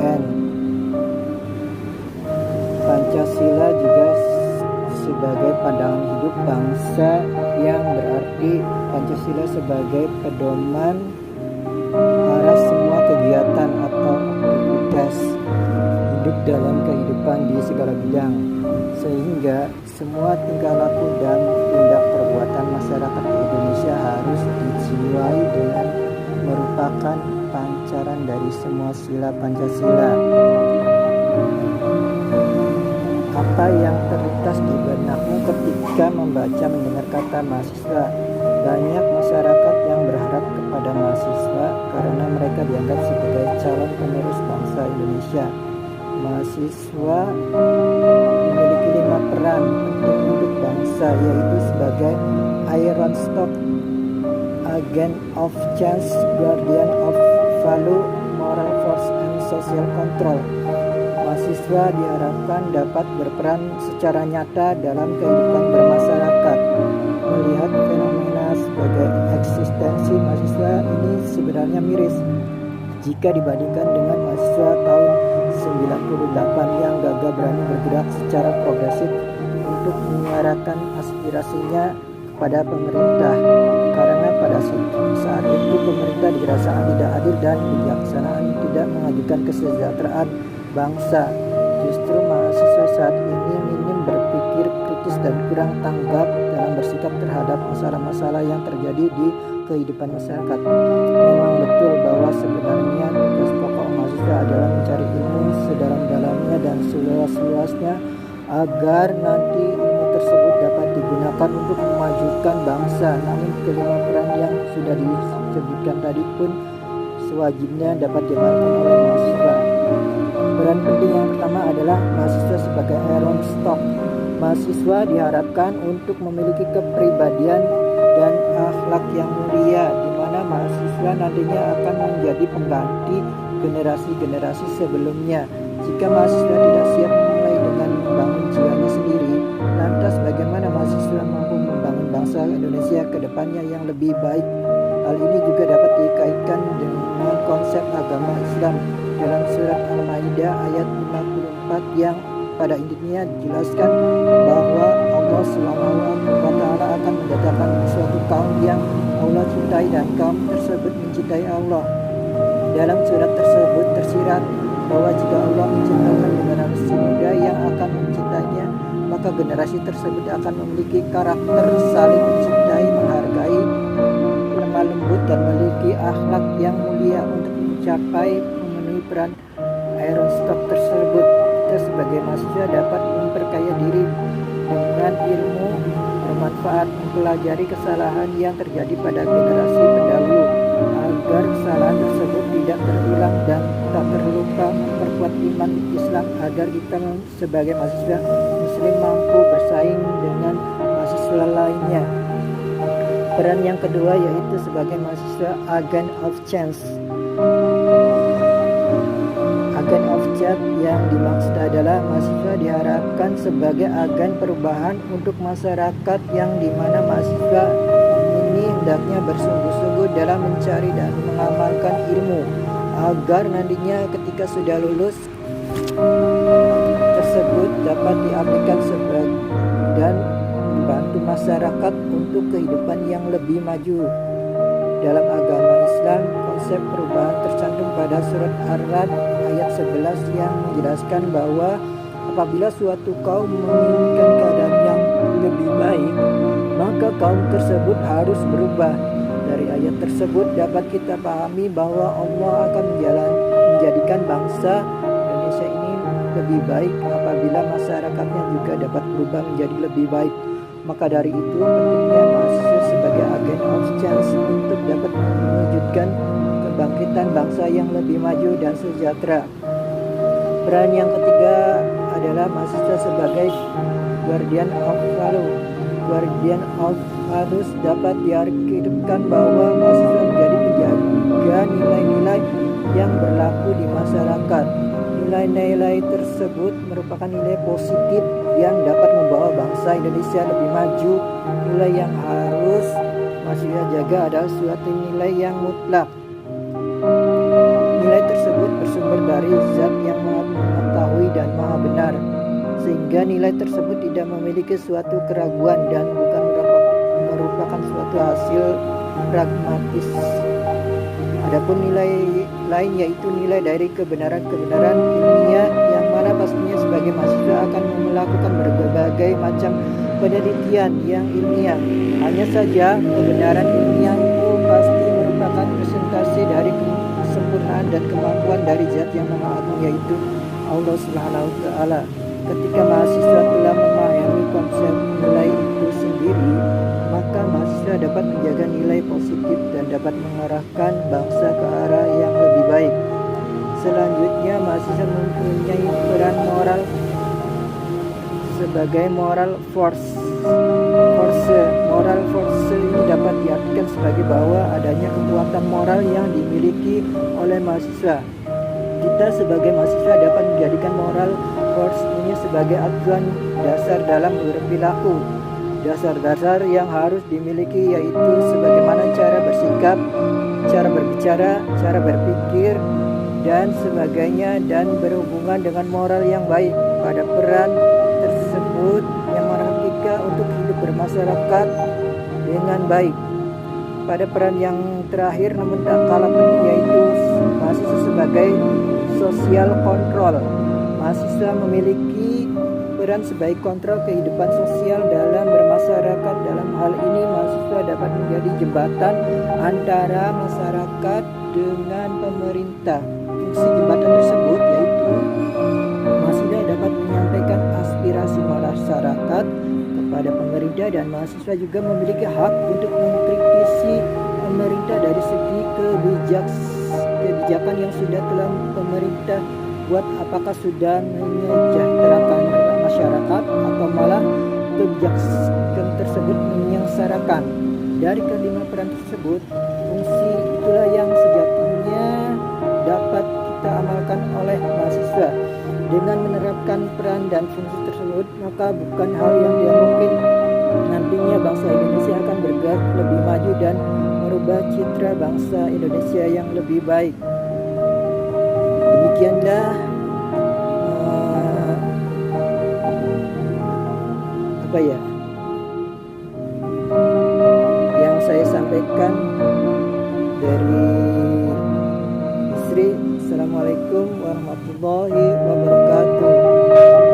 UN. Pancasila juga sebagai pandangan hidup bangsa, yang berarti Pancasila sebagai pedoman arah semua kegiatan atau aktivitas hidup dalam kehidupan di segala bidang, sehingga semua tingkah laku dan tindak perbuatan masyarakat Indonesia harus dijiwai dengan merupakan pancaran dari semua sila Pancasila. Apa yang terlintas di benakmu ketika membaca mendengar kata mahasiswa? Banyak masyarakat yang berharap kepada mahasiswa karena mereka dianggap sebagai calon penerus bangsa Indonesia. Mahasiswa memiliki 5 peran penting untuk bangsa, yaitu sebagai iron stock, agent of change, guardian of value, moral force, and social control. Mahasiswa diharapkan dapat berperan secara nyata dalam kehidupan bermasyarakat. Melihat fenomena sebagai eksistensi mahasiswa ini sebenarnya miris jika dibandingkan dengan mahasiswa tahun 98 yang gagah berani bergerak secara progresif untuk menyuarakan aspirasinya kepada pemerintah, karena pada saat itu pemerintah dirasa tidak adil dan kebijaksanaan tidak mengajukan kesejahteraan bangsa. Justru mahasiswa saat ini minim berpikir kritis dan kurang tanggap dalam bersikap terhadap masalah-masalah yang terjadi di kehidupan masyarakat. Memang betul bahwa sebenarnya tugas pokok mahasiswa adalah mencari ilmu sedalam-dalamnya dan seluas-luasnya agar nanti ilmu tersebut dapat digunakan untuk memajukan bangsa. Namun kelima peran yang sudah disebutkan tadi pun sewajibnya dapat diamalkan oleh mahasiswa. Peran penting yang pertama adalah mahasiswa sebagai iron stock. Mahasiswa diharapkan untuk memiliki kepribadian dan akhlak yang mulia, di mana mahasiswa nantinya akan menjadi pengganti generasi-generasi sebelumnya. Jika mahasiswa tidak siap mulai dengan membangun jiwanya sendiri, lantas bagaimana mahasiswa mampu membangun bangsa Indonesia ke depannya yang lebih baik? Hal ini juga dapat dikaitkan dengan konsep agama Islam dalam surat Al-Maidah ayat 54 yang pada intinya dijelaskan bahwa Allah SWT akan mendatangkan suatu kaum yang Allah cintai dan kaum tersebut mencintai Allah. Dalam surat tersebut tersirat bahwa jika Allah menciptakan generasi muda yang akan mencintainya, maka generasi tersebut akan memiliki karakter saling mencintai, menghargai, lemah lembut, dan memiliki akhlak yang mulia. Untuk mencapai memenuhi peran iron stock tersebut, kita sebagai mahasiswa dapat memperkaya diri dengan ilmu bermanfaat, mempelajari kesalahan yang terjadi pada generasi pendahulu agar kesalahan tersebut tidak terulang dan tak terlupa, memperkuat iman Islam agar kita sebagai mahasiswa muslim mampu bersaing dengan mahasiswa lainnya. Peran yang kedua yaitu sebagai mahasiswa agent of change. Agen of change yang dimaksud adalah mahasiswa diharapkan sebagai agen perubahan untuk masyarakat, yang dimana mahasiswa ini hendaknya bersungguh-sungguh dalam mencari dan mengamalkan ilmu agar nantinya ketika sudah lulus tersebut dapat diaplikasikan dan membantu masyarakat untuk kehidupan yang lebih maju. Dalam agama Islam, konsep perubahan tercantum pada surat Ar-Ra'd ayat 11 yang menjelaskan bahwa apabila suatu kaum menginginkan keadaan yang lebih baik, maka kaum tersebut harus berubah. Dari ayat tersebut dapat kita pahami bahwa Allah akan menjadikan bangsa Indonesia ini lebih baik apabila masyarakatnya juga dapat berubah menjadi lebih baik. Maka dari itu pentingnya mahasiswa sebagai agen of change untuk dapat mewujudkan kebangkitan bangsa yang lebih maju dan sejahtera. Peran yang ketiga adalah mahasiswa sebagai guardian of value. Guardian of values dapat diartikan bahwa mahasiswa menjadi penjaga nilai-nilai yang berlaku di masyarakat. Nilai-nilai tersebut merupakan nilai positif yang dapat membawa bangsa Indonesia lebih maju. Nilai yang harus mahasiswa jaga adalah suatu nilai yang mutlak. Nilai tersebut bersumber dari zat sehingga nilai tersebut tidak memiliki suatu keraguan dan bukan merupakan suatu hasil pragmatis. Adapun nilai lain yaitu nilai dari kebenaran-kebenaran ilmiah yang mana pastinya sebagai mahasiswa akan melakukan berbagai macam penelitian yang ilmiah. Hanya saja kebenaran ilmiah itu pasti merupakan presentasi dari kesempurnaan dan kemampuan dari Zat yang Maha Agung, yaitu Allah Subhanahu wa Ta'ala. Ketika mahasiswa telah memahami konsep nilai itu sendiri, maka mahasiswa dapat menjaga nilai positif dan dapat mengarahkan bangsa ke arah yang lebih baik. Selanjutnya, mahasiswa mempunyai peran moral sebagai moral force. Moral force ini dapat diartikan sebagai bahwa adanya kekuatan moral yang dimiliki oleh mahasiswa. Kita sebagai mahasiswa dapat menjadikan moral force ini sebagai acuan dasar dalam berperilaku. Dasar-dasar yang harus dimiliki yaitu sebagaimana cara bersikap, cara berbicara, cara berpikir, dan sebagainya, dan berhubungan dengan moral yang baik. Pada peran tersebut yang mana kita untuk hidup bermasyarakat dengan baik. Pada peran yang terakhir namun tak kalah penting yaitu mahasiswa sebagai social control. Mahasiswa memiliki peran sebagai kontrol kehidupan sosial dalam bermasyarakat. Dalam hal ini mahasiswa dapat menjadi jembatan antara masyarakat dengan pemerintah. Fungsi jembatan tersebut yaitu mahasiswa dapat menyampaikan aspirasi masyarakat kepada pemerintah, dan mahasiswa juga memiliki hak untuk mengkritisi pemerintah dari segi kebijakan yang sudah telah pemerintah buat, apakah sudah menyejahterakan masyarakat atau malah kebijakan tersebut menyengsarakan. Dari kelima peran tersebut, fungsi itulah yang sejatinya dapat kita amalkan oleh mahasiswa. Dengan menerapkan peran dan fungsi tersebut, maka bukan hal yang tidak mungkin nantinya bangsa Indonesia akan bergerak lebih maju dan merubah citra bangsa Indonesia yang lebih baik. Demikianlah yang saya sampaikan dari Isri. Assalamualaikum warahmatullahi wabarakatuh.